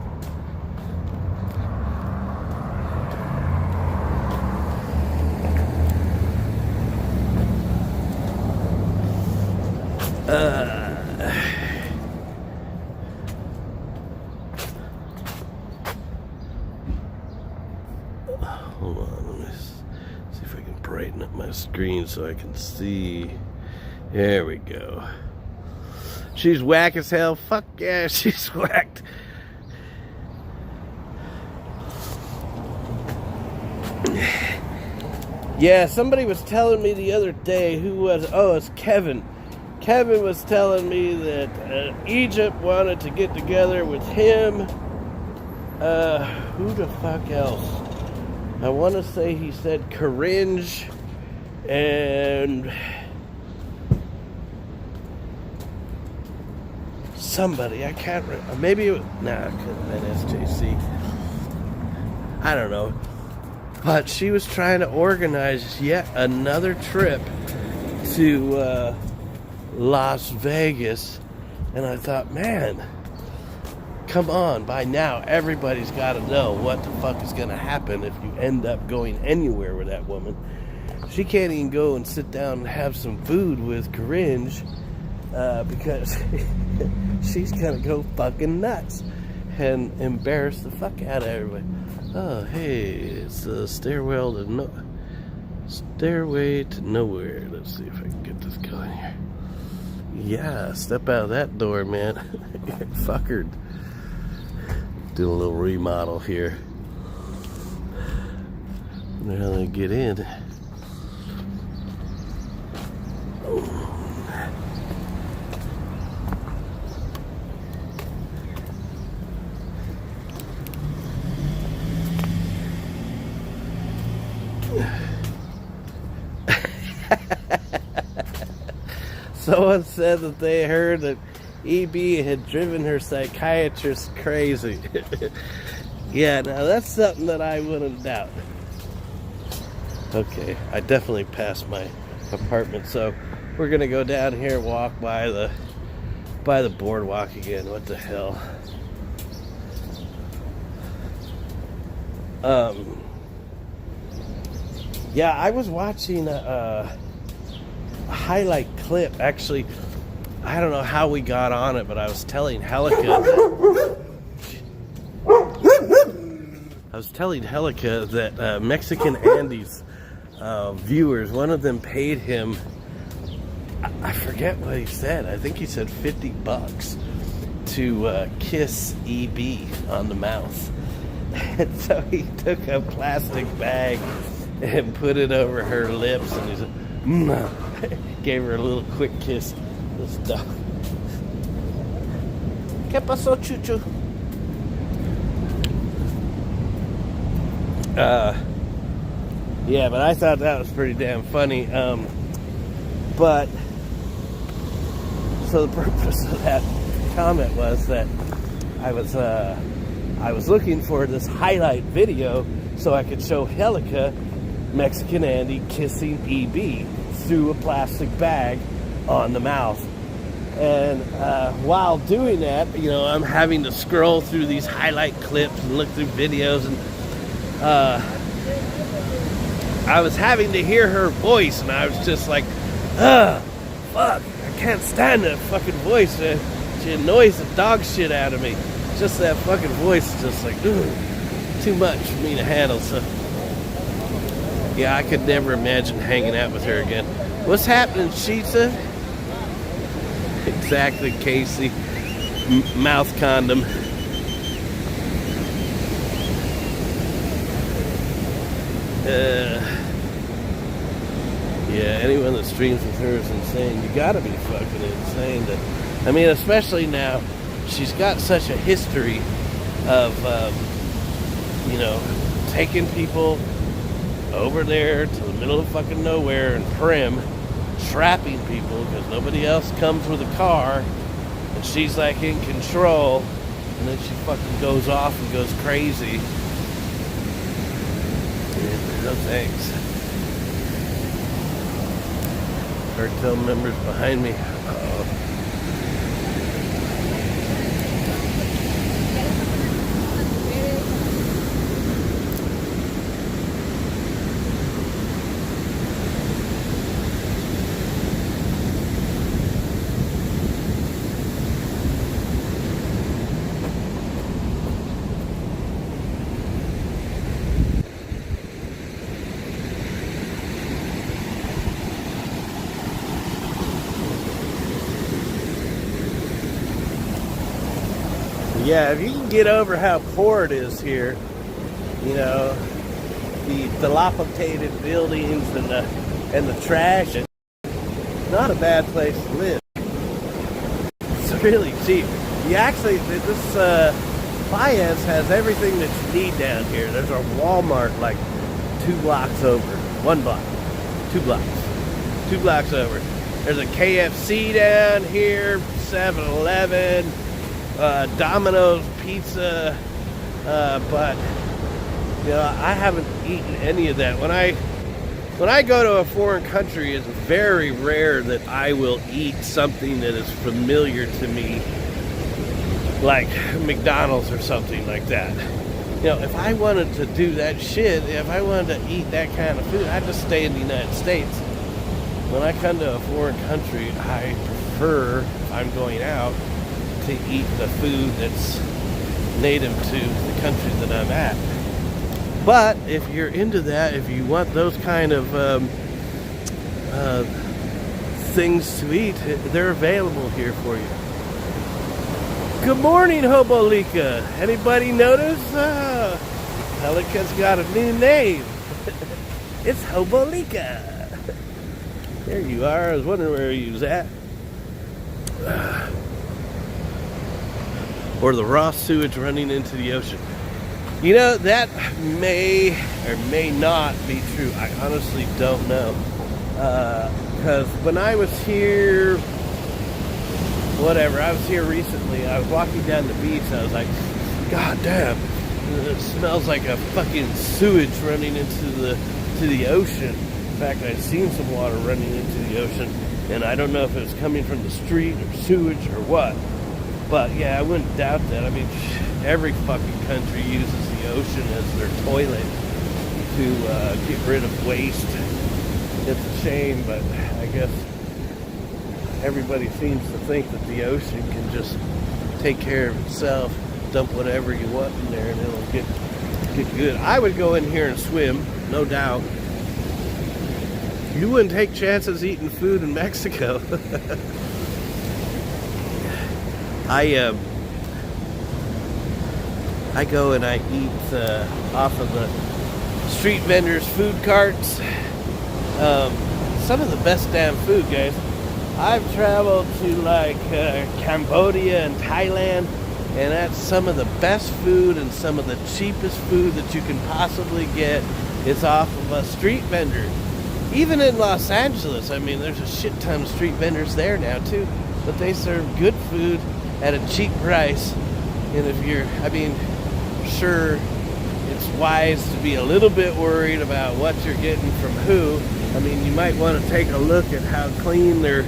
Speaker 1: Hold on, let me see if I can brighten up my screen so I can see. There we go. She's whack as hell. Fuck yeah, she's whacked. Yeah, somebody was telling me the other day, who was, oh, it's Kevin. Kevin was telling me that Egypt wanted to get together with him. Who the fuck else? I want to say he said Coringe and somebody. I can't remember. Maybe it was, it could have been SJC. I don't know. But she was trying to organize yet another trip to Las Vegas. And I thought, man, come on. By now, everybody's got to know what the fuck is going to happen if you end up going anywhere with that woman. She can't even go and sit down and have some food with Corinne because she's going to go fucking nuts and embarrass the fuck out of everybody. Oh, hey, it's the stairway to nowhere. Let's see if I can get this going here. Yeah, step out of that door, man. Fuckered. Do a little remodel here. Now they get in. Oh. Someone said that they heard that EB had driven her psychiatrist crazy. Yeah, now that's something that I wouldn't doubt. Okay, I definitely passed my apartment, so we're gonna go down here and walk by the boardwalk again. What the hell? Yeah, I was watching a highlight clip. Actually, I don't know how we got on it, but I was telling Helica that Mexican Andy's viewers, one of them paid him, I forget what he said. I think he said $50 to kiss EB on the mouth. And so he took a plastic bag and put it over her lips, and he said, gave her a little quick kiss. This dog. ¿Qué pasó, Chuchu? Yeah, but I thought that was pretty damn funny. But so the purpose of that comment was that I was looking for this highlight video so I could show Helica Mexican Andy kissing EB through a plastic bag on the mouth. And while doing that, you know, I'm having to scroll through these highlight clips and look through videos, and I was having to hear her voice, and I was just like, fuck, I can't stand that fucking voice. She annoys the dog shit out of me. Just that fucking voice is just like, too much for me to handle. So yeah, I could never imagine hanging out with her again. What's happening, Sheetza? Exactly, Casey. Mouth condom. Yeah, anyone that streams with her is insane. You gotta be fucking insane. I mean, especially now, she's got such a history of, you know, taking people over there to the middle of fucking nowhere and Prim, trapping people because nobody else comes with a car, and she's like in control, and then she fucking goes off and goes crazy. No thanks. Cartel members behind me. Uh-oh. Yeah, if you can get over how poor it is here, you know, the dilapidated buildings and the trash, it's not a bad place to live. It's really cheap. You actually, this Playas has everything that you need down here. There's a Walmart like 2 blocks over. 1 block. 2 blocks. 2 blocks over. There's a KFC down here, 7-Eleven, Domino's Pizza, but you know, I haven't eaten any of that. When I go to a foreign country, it's very rare that I will eat something that is familiar to me, like McDonald's or something like that. You know, if I wanted to do that shit, if I wanted to eat that kind of food, I'd just stay in the United States. When I come to a foreign country, I prefer, if I'm going out, to eat the food that's native to the country that I'm at. But if you're into that, if you want those kind of things to eat, they're available here for you. Good morning, Hobo. Anybody notice? Pelican's got a new name. It's Hobo. There you are. I was wondering where you was at. Or the raw sewage running into the ocean. You know, that may or may not be true. I honestly don't know. Because when I was here, I was here recently. I was walking down the beach. I was like, God damn, it smells like a fucking sewage running into the ocean. In fact, I'd seen some water running into the ocean, and I don't know if it was coming from the street or sewage or what. But yeah, I wouldn't doubt that. I mean, every fucking country uses the ocean as their toilet to get rid of waste. It's a shame, but I guess everybody seems to think that the ocean can just take care of itself, dump whatever you want in there, and it'll get good. I would go in here and swim, no doubt. You wouldn't take chances eating food in Mexico. I go and I eat off of the street vendors' food carts. Some of the best damn food, guys. I've traveled to like Cambodia and Thailand, and that's some of the best food and some of the cheapest food that you can possibly get. It's off of a street vendor. Even in Los Angeles, I mean, there's a shit ton of street vendors there now too, but they serve good food at a cheap price. And if you're, I mean, sure, it's wise to be a little bit worried about what you're getting from who. I mean, you might want to take a look at how clean their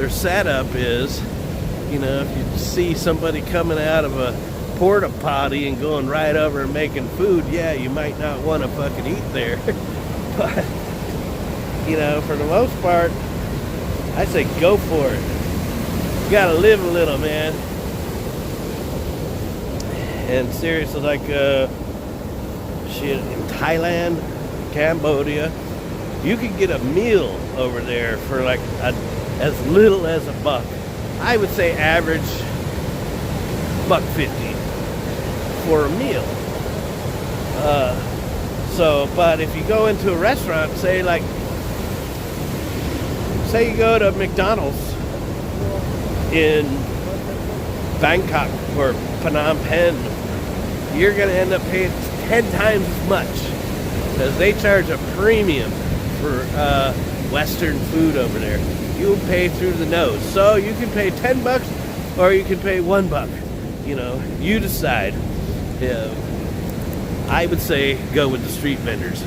Speaker 1: setup is. You know, if you see somebody coming out of a porta potty and going right over and making food, yeah, you might not want to fucking eat there. But, you know, for the most part, I say go for it. You gotta live a little, man. And seriously, like, shit, in Thailand, Cambodia, you could get a meal over there for like as little as $1. I would say average $1.50 for a meal. But if you go into a restaurant, say you go to McDonald's in Bangkok or Phnom Penh, you're going to end up paying 10 times as much because they charge a premium for Western food over there. You'll pay through the nose. So you can pay $10 or you can pay $1. You know, you decide. I would say go with the street vendors.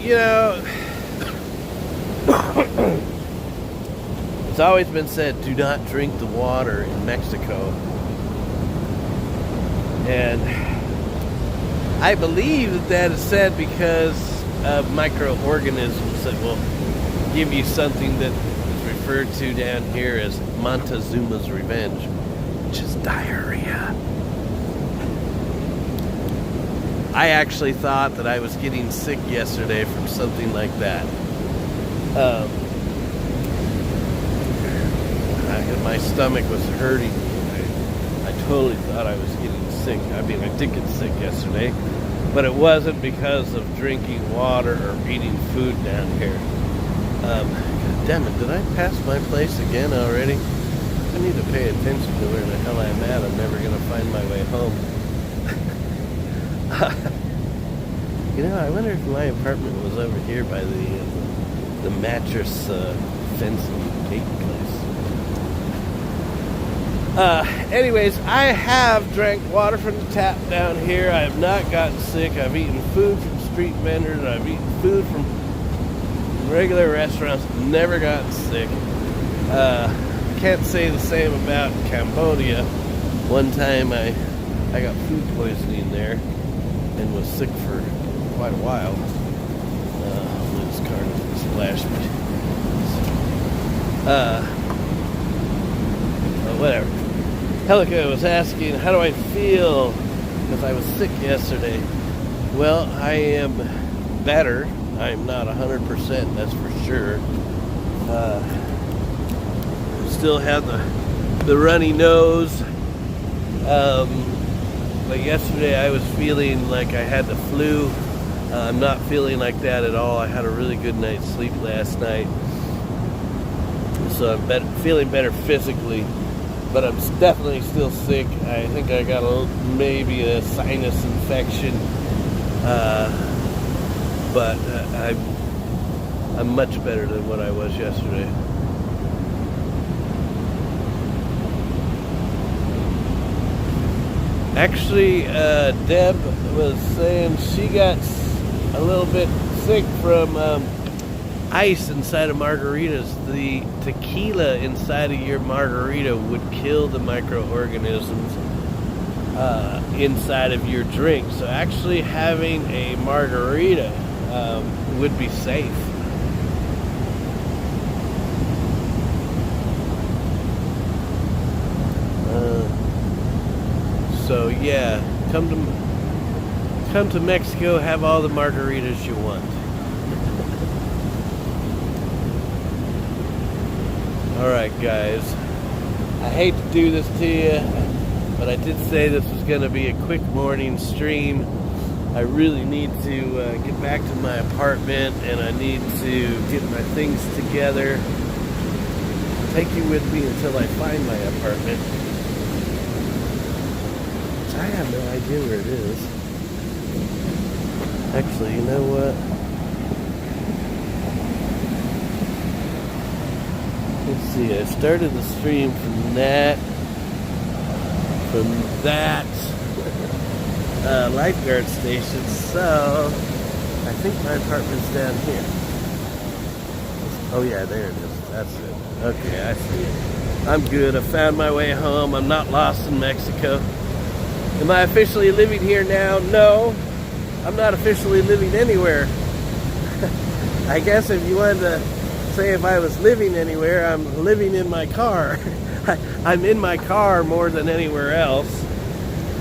Speaker 1: You know, it's always been said, do not drink the water in Mexico. And I believe that is said because of microorganisms that will give you something that is referred to down here as Montezuma's revenge, which is diarrhea. I actually thought that I was getting sick yesterday from something like that. My stomach was hurting. I totally thought I was getting sick. I mean, I did get sick yesterday, but it wasn't because of drinking water or eating food down here. God damn it, did I pass my place again already? I need to pay attention to where the hell I'm at. I'm never going to find my way home. You know, I wonder if my apartment was over here by the the mattress fencing taking place. Anyways, I have drank water from the tap down here. I have not gotten sick. I've eaten food from street vendors. I've eaten food from regular restaurants. Never gotten sick. Can't say the same about Cambodia. One time I got food poisoning there and was sick for quite a while. This car doesn't splash me. Whatever. Helica was asking, how do I feel? Because I was sick yesterday. Well, I am better. I'm not 100%, that's for sure. Still have the runny nose. But yesterday I was feeling like I had the flu. I'm not feeling like that at all. I had a really good night's sleep last night. So I'm feeling better physically. But I'm definitely still sick. I think I got maybe a sinus infection. But I'm much better than what I was yesterday. Actually, Deb was saying she got a little bit sick from ice inside of margaritas. The tequila inside of your margarita would kill the microorganisms inside of your drink. So actually having a margarita would be safe. So yeah, come to Mexico, have all the margaritas you want. Alright guys, I hate to do this to you, but I did say this was going to be a quick morning stream. I really need to get back to my apartment, and I need to get my things together. I'll take you with me until I find my apartment. I have no idea where it is. Actually, you know what? Let's see, I started the stream from that lifeguard station, so I think my apartment's down here. Oh yeah, there it is. That's it. Okay, I see it. I'm good. I found my way home. I'm not lost in Mexico. Am I officially living here now? No, I'm not officially living anywhere. I guess if you wanted to say if I was living anywhere, I'm living in my car. I'm in my car more than anywhere else.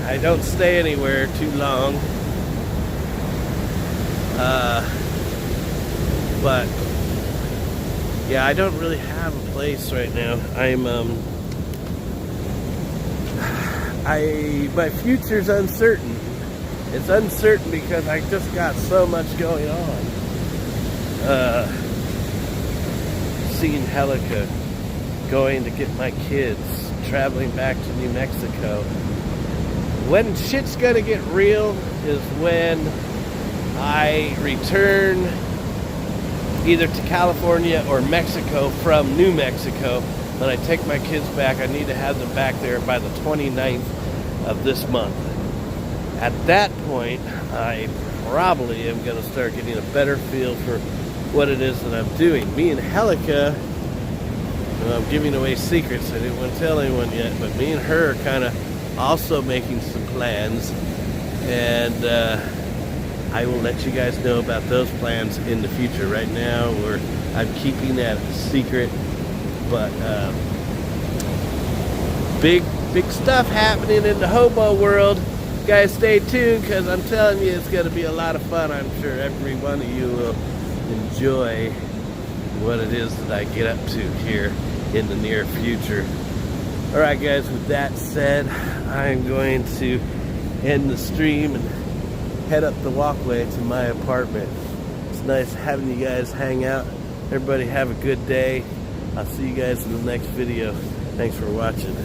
Speaker 1: I don't stay anywhere too long. But yeah, I don't really have a place right now. My future's uncertain. It's uncertain because I just got so much going on. Seeing Helica, going to get my kids, traveling back to New Mexico. When shit's gonna get real is when I return either to California or Mexico from New Mexico. When I take my kids back, I need to have them back there by the 29th of this month. At that point, I probably am going to start getting a better feel for what it is that I'm doing. Me and Helica, I'm giving away secrets. I didn't want to tell anyone yet, but me and her are kind of also making some plans, and I will let you guys know about those plans in the future. Right now, I'm keeping that a secret. But big stuff happening in the Hobo world. Guys, stay tuned, because I'm telling you, it's going to be a lot of fun. I'm sure every one of you will enjoy what it is that I get up to here in the near future. Alright guys, with that said, I'm going to end the stream and head up the walkway to my apartment. It's nice having you guys hang out. Everybody have a good day. I'll see you guys in the next video. Thanks for watching.